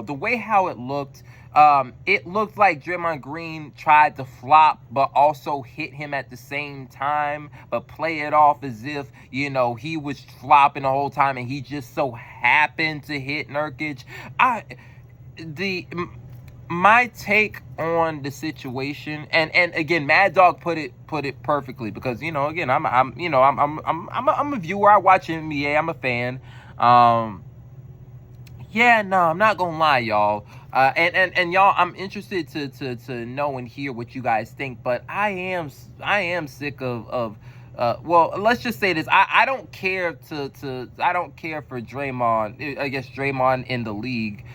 The way how it looked like Draymond Green tried to flop, but also hit him at the same time, but play it off as if, he was flopping the whole time and he just so happened to hit Nurkic. My take on the situation, and again, Mad Dog put it perfectly, because again, I'm a viewer. I watch NBA. I'm a fan. Yeah, no, I'm not gonna lie, y'all. And y'all, I'm interested to know and hear what you guys think. But I am sick of well, let's just say this. I don't care I don't care for Draymond. I guess Draymond in the league.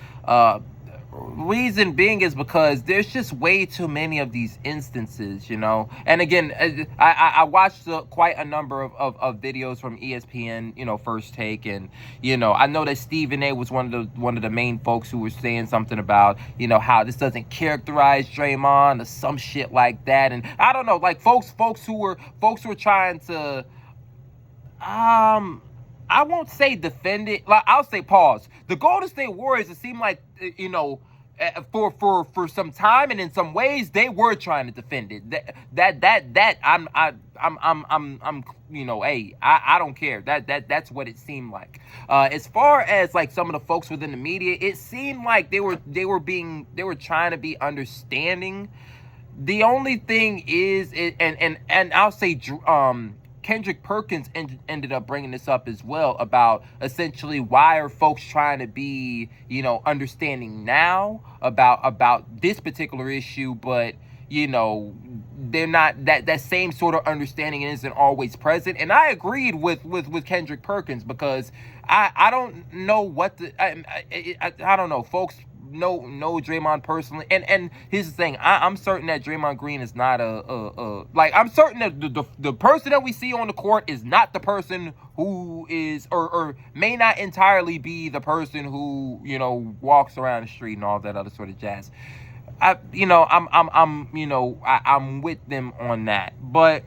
Reason being is because there's just way too many of these instances, And again, I watched quite a number of videos from ESPN, First Take, and I know that Stephen A was one of the main folks who were saying something about how this doesn't characterize Draymond or some shit like that, and I don't know, like folks who were trying to I won't say defend it. Like, I'll say pause. The Golden State Warriors, it seemed like, for some time and in some ways they were trying to defend it. Hey, I don't care. That's what it seemed like. As far as like some of the folks within the media, it seemed like they were trying to be understanding. The only thing is, and I'll say, Kendrick Perkins ended up bringing this up as well, about essentially why are folks trying to be, understanding now about this particular issue, but they're not, that same sort of understanding isn't always present. And I agreed with Kendrick Perkins, because I don't know what I don't know, folks know Draymond personally, and here's the thing, I'm certain that Draymond Green is not I'm certain that the person that we see on the court is not the person who is, or may not entirely be the person who walks around the street and all that other sort of jazz. I'm with them on that, but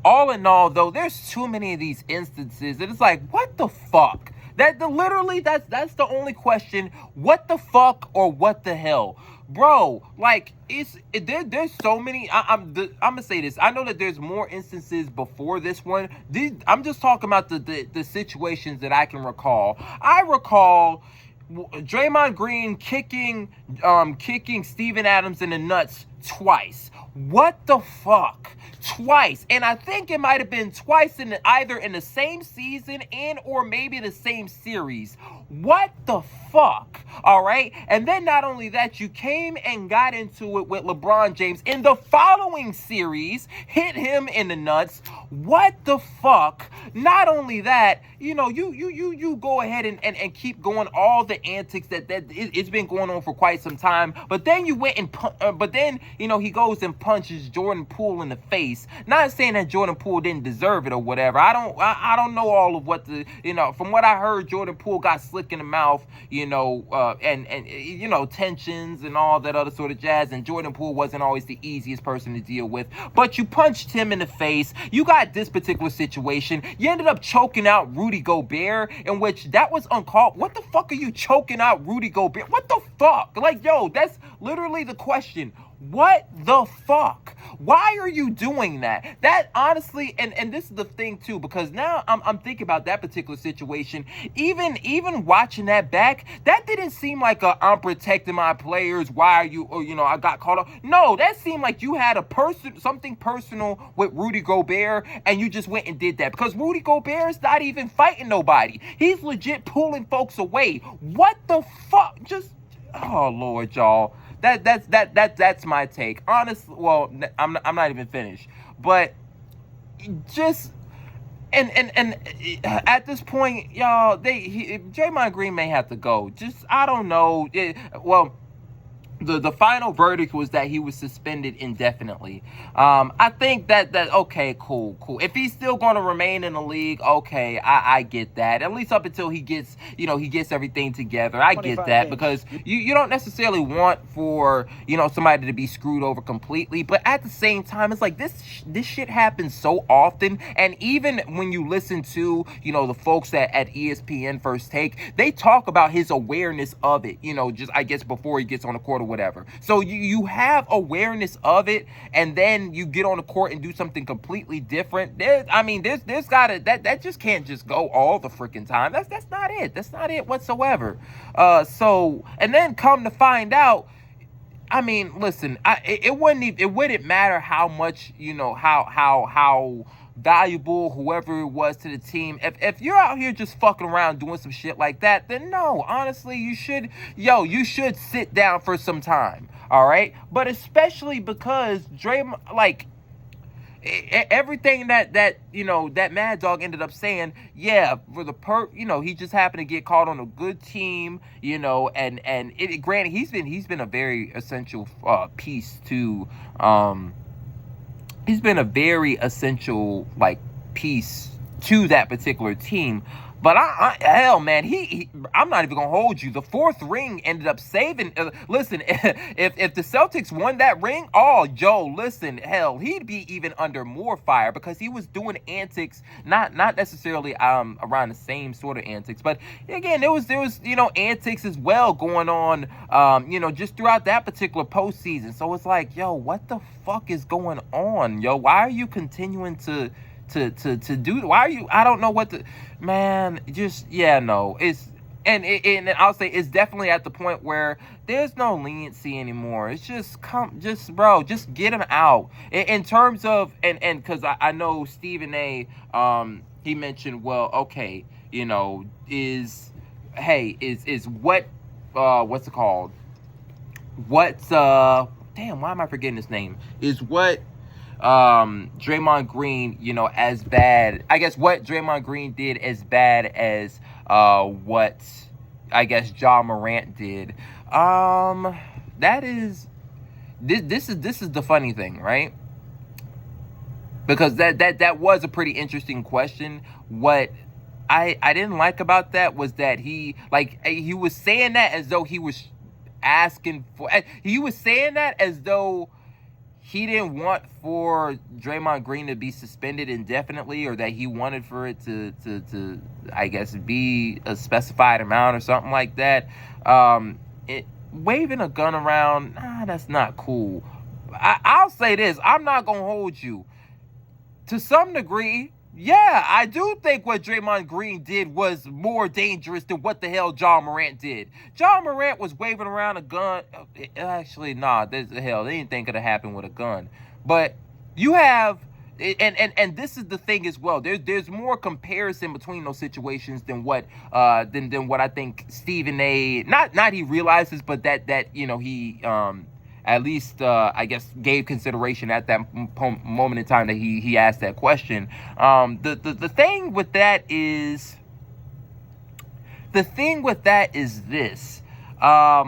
all in all, though, there's too many of these instances that it's like, what the fuck? Literally, that's the only question. What the fuck or what the hell, bro? Like, there's so many. I'm gonna say this. I know that there's more instances before this one. I'm just talking about the situations that I can recall. I recall Draymond Green kicking Steven Adams in the nuts twice. What the fuck? Twice. And I think it might have been twice either in the same season and or maybe the same series. What the fuck? All right. And then not only that, you came and got into it with LeBron James in the following series, hit him in the nuts. What the fuck? Not only that, you go ahead and keep going all the antics that it's been going on for quite some time. But then you went and he goes and punches Jordan Poole in the face. Not saying that Jordan Poole didn't deserve it or whatever. I don't know all of what from what I heard, Jordan Poole got slick in the mouth, and tensions and all that other sort of jazz, and Jordan Poole wasn't always the easiest person to deal with, but you punched him in the face. You got this particular situation. You ended up choking out Rudy Gobert, in which that was uncalled. What the fuck are you choking out Rudy Gobert? What the fuck? Like, yo, that's literally the question. What the fuck? Why are you doing that? That honestly, and this is the thing too, because now I'm thinking about that particular situation. Even watching that back, that didn't seem like I'm protecting my players. Why are you? Or, I got caught up. No, that seemed like you had something personal with Rudy Gobert, and you just went and did that, because Rudy Gobert's not even fighting nobody. He's legit pulling folks away. What the fuck? Oh Lord, y'all. That's my take. Honestly, well, I'm not even finished. But just and at this point, y'all, Draymond Green may have to go. Just, I don't know. the final verdict was that he was suspended indefinitely. I think that okay, cool. If he's still going to remain in the league, okay, I get that. At least up until he gets, he gets everything together. I get that, because you don't necessarily want for, somebody to be screwed over completely. But at the same time, it's like this shit happens so often. And even when you listen to, the folks at ESPN First Take, they talk about his awareness of it, just, I guess, before he gets on the court or whatever. So you have awareness of it, and then you get on the court and do something completely different. There's gotta, that just can't just go all the freaking time. That's not it. That's not it whatsoever. So, and then come to find out, I mean, listen, it wouldn't matter how much, how valuable whoever it was to the team. If you're out here just fucking around doing some shit like that, then no, honestly, you should sit down for some time. All right. But especially because Draymond, like, everything that Mad Dog ended up saying, yeah, for the he just happened to get caught on a good team, and granted, he's been a very essential piece to he's been a very essential piece to that particular team. But hell, man, I'm not even gonna hold you. The fourth ring ended up saving. Listen, if the Celtics won that ring, Joe, listen, hell, he'd be even under more fire, because he was doing antics, not necessarily around the same sort of antics, but again, there was antics as well going on, just throughout that particular postseason. So it's like, yo, what the fuck is going on, yo? Why are you continuing to do? Why are you? I don't know what man. Just no. It's and I'll say it's definitely at the point where there's no leniency anymore. It's just bro, just get him out. In terms of and because I know Stephen A. He mentioned, well, okay, is what what's it called? What's damn? Why am I forgetting his name? Is what Draymond Green, as bad, I guess what Draymond Green did as bad as what I guess Ja Morant did. That is this is the funny thing, right? Because that was a pretty interesting question. What I didn't like about that was that he was saying that as though he was asking for, he was saying that as though he didn't want for Draymond Green to be suspended indefinitely, or that he wanted for it to I guess be a specified amount or something like that. Waving a gun around, that's not cool. I'll say this, I'm not gonna hold you. To some degree, yeah, I do think what Draymond Green did was more dangerous than what the hell Ja Morant did. Ja Morant was waving around a gun. Actually, anything could have happened with a gun. But you have, and this is the thing as well. There's more comparison between those situations than what what I think Stephen A. Not he realizes, but that he at least I guess gave consideration at that moment in time that he asked that question. The thing with that is this. Ja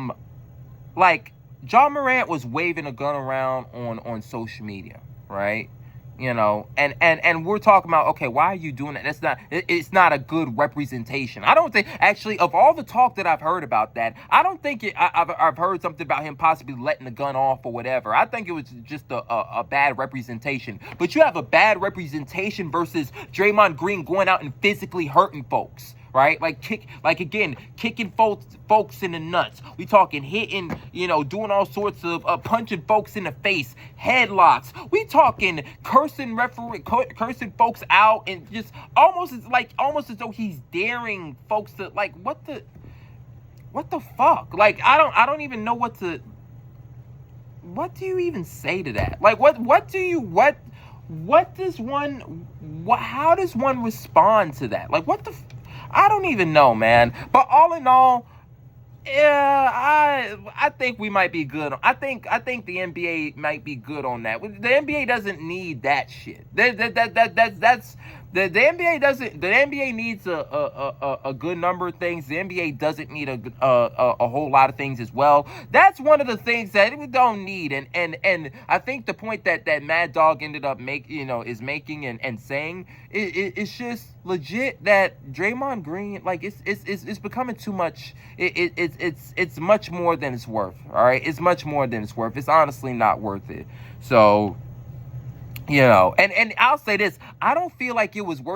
Morant was waving a gun around on social media, right? And we're talking about, okay, why are you doing that? It's not a good representation. I don't think, actually, of all the talk that I've heard about that, I don't think I've heard something about him possibly letting the gun off or whatever. I think it was just a bad representation. But you have a bad representation versus Draymond Green going out and physically hurting folks. Right? Kicking folks in the nuts. We talking hitting, doing all sorts of punching folks in the face, headlocks. We talking cursing folks out, and just almost as though he's daring folks to, what the fuck? I don't even know what do you even say to that? How does one respond to that? I don't even know, man. But all in all, yeah, I think we might be good. I think the NBA might be good on that. The NBA doesn't need that shit. The NBA needs a good number of things. The NBA doesn't need a whole lot of things as well. That's one of the things that we don't need. And I think the point that Mad Dog ended up making and saying it's just legit that Draymond Green, like, it's becoming too much. It's much more than it's worth. All right, it's much more than it's worth. It's honestly not worth it. So, and I'll say this, I don't feel like it was worth